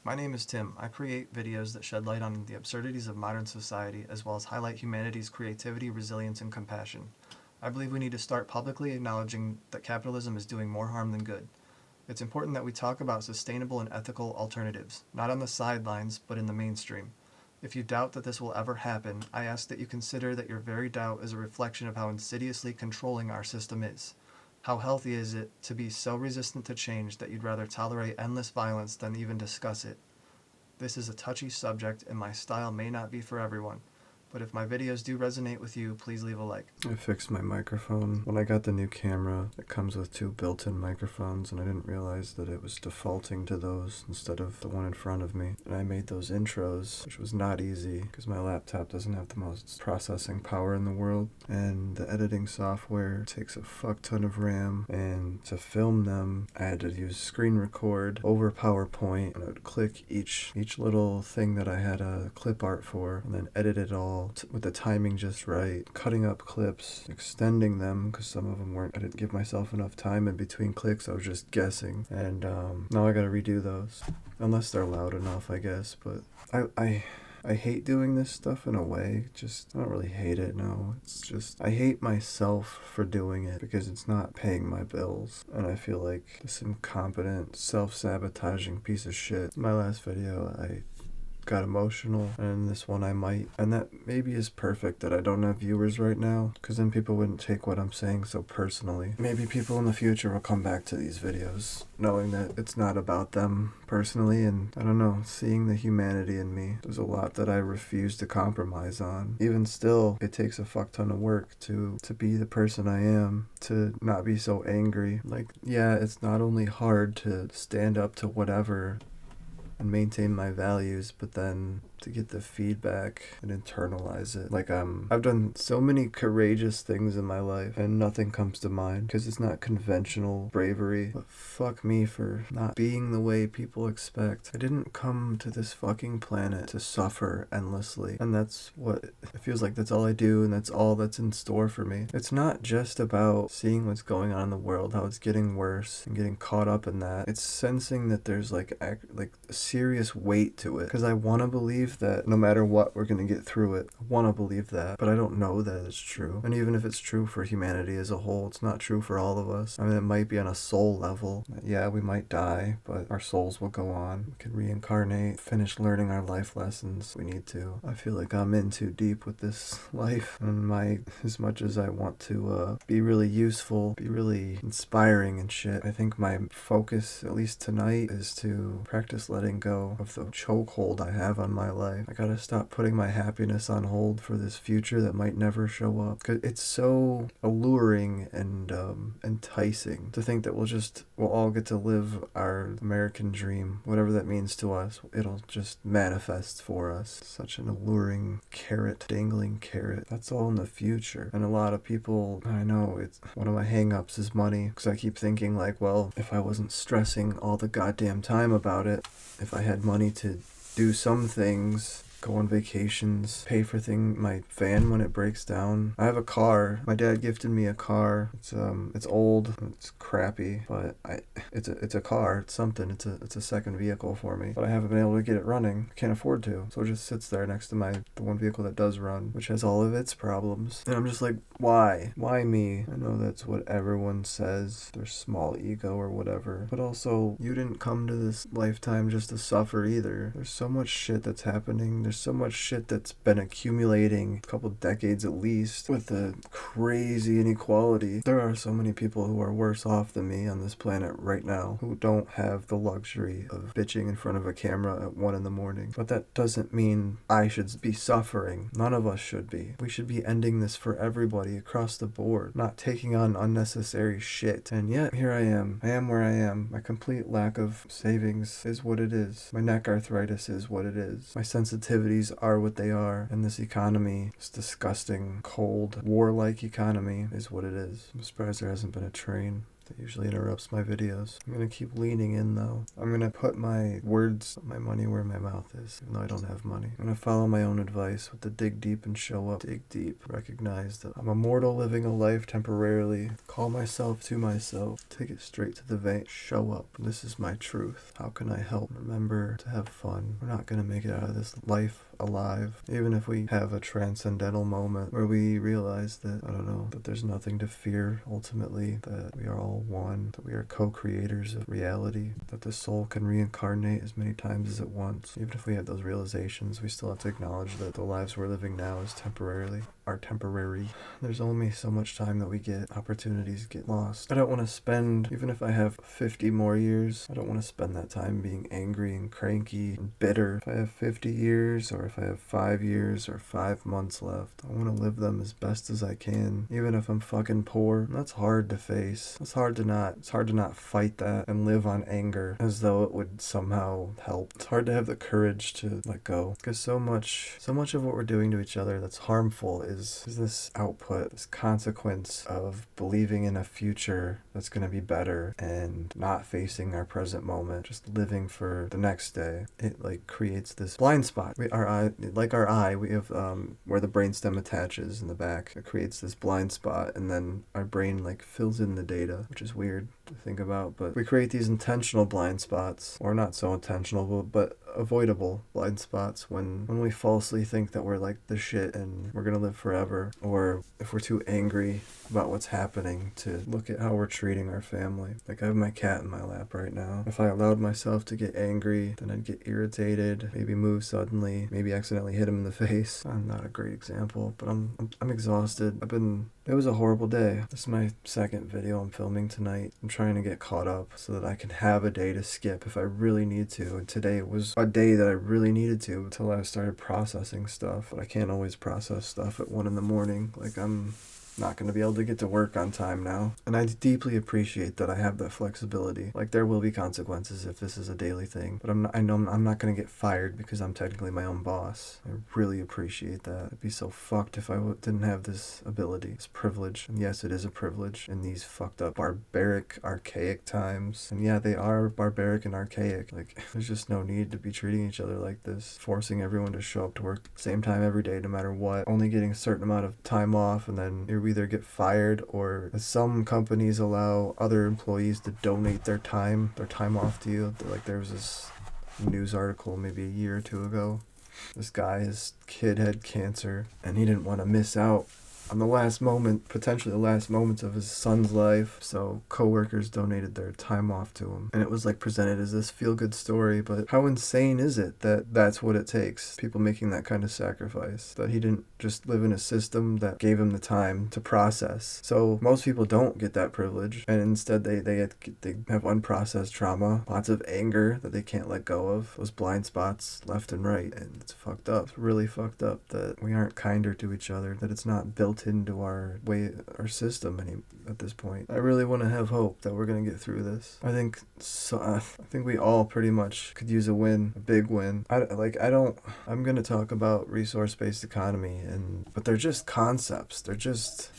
My name is Tim. I create videos that shed light on the absurdities of modern society, as well as highlight humanity's creativity, resilience, and compassion. I believe we need to start publicly acknowledging that capitalism is doing more harm than good. It's important that we talk about sustainable and ethical alternatives, not on the sidelines, but in the mainstream. If you doubt that this will ever happen, I ask that you consider that your very doubt is a reflection of how insidiously controlling our system is. How healthy is it to be so resistant to change that you'd rather tolerate endless violence than even discuss it? This is a touchy subject and my style may not be for everyone, but if my videos do resonate with you, please leave a like. I fixed my microphone. When I got the new camera, it comes with two built-in microphones, and I didn't realize that it was defaulting to those instead of the one in front of me. And I made those intros, which was not easy because my laptop doesn't have the most processing power in the world. And the editing software takes a fuck ton of RAM, and to film them, I had to use screen record over PowerPoint, and I would click each little thing that I had a clip art for, and then edit it all with the timing just right, cutting up clips, extending them because some of them weren't. I didn't give myself enough time in between clicks. I was just guessing, and now I gotta redo those, unless they're loud enough, I guess. But I hate doing this stuff in a way. Just, I don't really hate it, no. It's just, I hate myself for doing it because it's not paying my bills. And I feel like this incompetent, self-sabotaging piece of shit. My last video, I got emotional, and this one I might. And that maybe is perfect that I don't have viewers right now, because then people wouldn't take what I'm saying so personally. Maybe people in the future will come back to these videos knowing that it's not about them personally, and I don't know, seeing the humanity in me. There's a lot that I refuse to compromise on. Even still, it takes a fuck ton of work to be the person I am, to not be so angry. Like, yeah, it's not only hard to stand up to whatever and maintain my values, but then to get the feedback and internalize it. Like, I've done so many courageous things in my life and nothing comes to mind because it's not conventional bravery. But fuck me for not being the way people expect. I didn't come to this fucking planet to suffer endlessly, and that's what it feels like. That's all I do, and that's all that's in store for me. It's not just about seeing what's going on in the world, how it's getting worse, and getting caught up in that. It's sensing that there's like a serious weight to it, because I want to believe that no matter what, we're going to get through it. I want to believe that, but I don't know that it's true. And even if it's true for humanity as a whole, it's not true for all of us. I mean, it might be on a soul level. Yeah, we might die, but our souls will go on. We can reincarnate, finish learning our life lessons. We need to. I feel like I'm in too deep with this life, and as much as I want to be really useful, be really inspiring and shit, I think my focus, at least tonight, is to practice letting go of the chokehold I have on my life. I gotta stop putting my happiness on hold for this future that might never show up. 'Cause it's so alluring and enticing to think that we'll all get to live our American dream, whatever that means to us. It'll just manifest for us. Such an alluring carrot, dangling carrot. That's all in the future. And a lot of people, I know, it's one of my hang-ups is money, because I keep thinking like, well, if I wasn't stressing all the goddamn time about it, if I had money to do some things, go on vacations, pay for my van when it breaks down. I have a car. My dad gifted me a car. It's old, it's crappy, but it's a car. It's something. It's a second vehicle for me. But I haven't been able to get it running. Can't afford to. So it just sits there next to the one vehicle that does run, which has all of its problems. And I'm just like, why? Why me? I know that's what everyone says, their small ego or whatever. But also, you didn't come to this lifetime just to suffer either. There's so much shit that's happening. There's so much shit that's been accumulating, a couple decades at least, with the crazy inequality. There are so many people who are worse off than me on this planet right now, who don't have the luxury of bitching in front of a camera at 1 a.m. But that doesn't mean I should be suffering. None of us should be. We should be ending this for everybody across the board, not taking on unnecessary shit. And yet, here I am. I am where I am. My complete lack of savings is what it is. My neck arthritis is what it is. My sensitivities are what they are, and this economy, this disgusting, cold, warlike economy, is what it is. I'm surprised there hasn't been a train that usually interrupts my videos. I'm gonna keep leaning in though. I'm gonna put my words, my money where my mouth is, even though I don't have money. I'm gonna follow my own advice with the dig deep and show up. Dig deep. Recognize that I'm a mortal living a life temporarily. Call myself to myself. Take it straight to the vein. Show up. This is my truth. How can I help? Remember to have fun. We're not gonna make it out of this life alive. Even if we have a transcendental moment where we realize that, I don't know, that there's nothing to fear ultimately, that we are all one, that we are co-creators of reality, that the soul can reincarnate as many times as it wants. Even if we have those realizations, we still have to acknowledge that the lives we're living now are temporary. There's only so much time that we get. Opportunities get lost. I don't want to spend, even if I have 50 more years, I don't want to spend that time being angry and cranky and bitter. If I have 50 years, or if I have 5 years or 5 months left, I want to live them as best as I can, even if I'm fucking poor. And that's hard to face. It's hard to not fight that and live on anger as though it would somehow help. It's hard to have the courage to let go, because so much of what we're doing to each other that's harmful is this output, this consequence of believing in a future that's going to be better and not facing our present moment, just living for the next day. It like creates this blind spot. Our eye, we have where the brainstem attaches in the back. It creates this blind spot, and then our brain like fills in the data, which is weird to think about. But we create these intentional blind spots, or not so intentional, but avoidable blind spots when we falsely think that we're like the shit and we're gonna live forever, or if we're too angry about what's happening to look at how we're treating our family. Like I have my cat in my lap right now. If I allowed myself to get angry, then I'd get irritated, maybe move suddenly, maybe accidentally hit him in the face. I'm not a great example, but I'm exhausted. It was a horrible day. This is my second video I'm filming tonight. I'm trying to get caught up so that I can have a day to skip if I really need to. And today was a day that I really needed to until I started processing stuff. But I can't always process stuff at 1 a.m. Like I'm not going to be able to get to work on time now. And I deeply appreciate that I have that flexibility. Like there will be consequences if this is a daily thing, but I know I'm not going to get fired because I'm technically my own boss. I really appreciate that. I'd be so fucked if I didn't have this ability, this privilege. And yes, it is a privilege in these fucked up, barbaric, archaic times. And yeah, they are barbaric and archaic. Like there's just no need to be treating each other like this, forcing everyone to show up to work same time every day no matter what, only getting a certain amount of time off, and then you're either get fired, or some companies allow other employees to donate their time off to you. Like there was this news article maybe a year or two ago. This guy, his kid had cancer, and he didn't want to miss out on the last moment, potentially the last moments of his son's life. So coworkers donated their time off to him. And it was like presented as this feel-good story, but how insane is it that that's what it takes? People making that kind of sacrifice. That he didn't just live in a system that gave him the time to process. So most people don't get that privilege, and instead they have unprocessed trauma, lots of anger that they can't let go of, those blind spots left and right, and it's fucked up. It's really fucked up that we aren't kinder to each other, that it's not built into our system at this point. I really want to have hope that we're gonna get through this. I think we all pretty much could use a win, a big win. I'm gonna talk about resource-based economy, but they're just concepts. They're just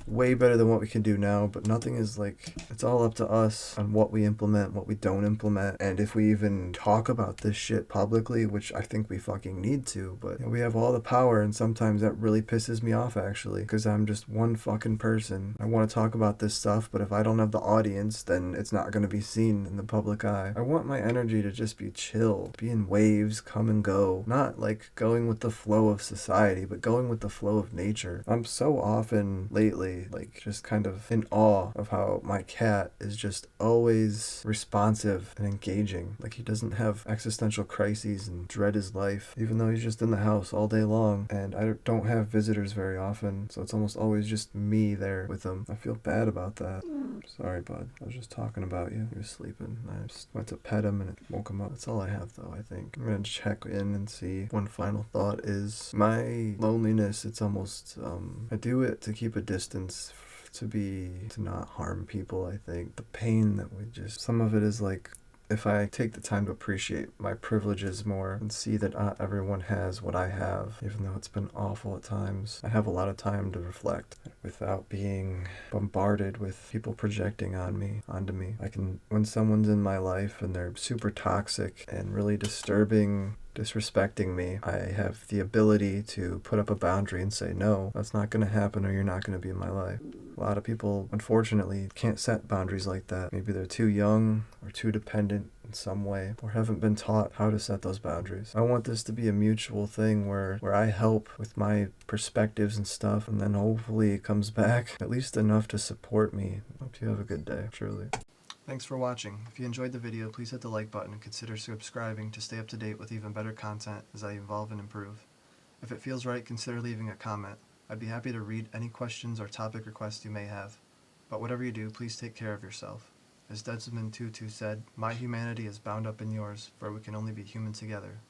way better than what we can do now, but nothing is like, it's all up to us on what we implement, what we don't implement, and if we even talk about this shit publicly, which I think we fucking need to. But we have all the power, and sometimes that really pisses me off actually, because I'm just one fucking person. I want to talk about this stuff, but if I don't have the audience, then it's not going to be seen in the public eye. I want my energy to just be chill, be in waves, come and go, not like going with the flow of society, but going with the flow of nature. I'm so often lately like just kind of in awe of how my cat is just always responsive and engaging. Like he doesn't have existential crises and dread his life, even though he's just in the house all day long, and I don't have visitors very often, so it's almost always just me there with him. I feel bad about that. Sorry, bud. I was just talking about you. He was sleeping. I just went to pet him and it woke him up. That's all I have though, I think. I'm gonna check in and see. One final thought is my loneliness. It's almost, I do it to keep a distance, to not harm people. I think the pain that some of it is like If I take the time to appreciate my privileges more and see that not everyone has what I have, even though it's been awful at times, I have a lot of time to reflect without being bombarded with people projecting onto me. When someone's in my life and they're super toxic and really disturbing, disrespecting me, I have the ability to put up a boundary and say, no, that's not going to happen, or you're not going to be in my life. A lot of people, unfortunately, can't set boundaries like that. Maybe they're too young or too dependent in some way, or haven't been taught how to set those boundaries. I want this to be a mutual thing where I help with my perspectives and stuff, and then hopefully it comes back at least enough to support me. Hope you have a good day, truly. Thanks for watching. If you enjoyed the video, please hit the like button and consider subscribing to stay up to date with even better content as I evolve and improve. If it feels right, consider leaving a comment. I'd be happy to read any questions or topic requests you may have. But whatever you do, please take care of yourself. As Desmond Tutu said, "My humanity is bound up in yours, for we can only be human together."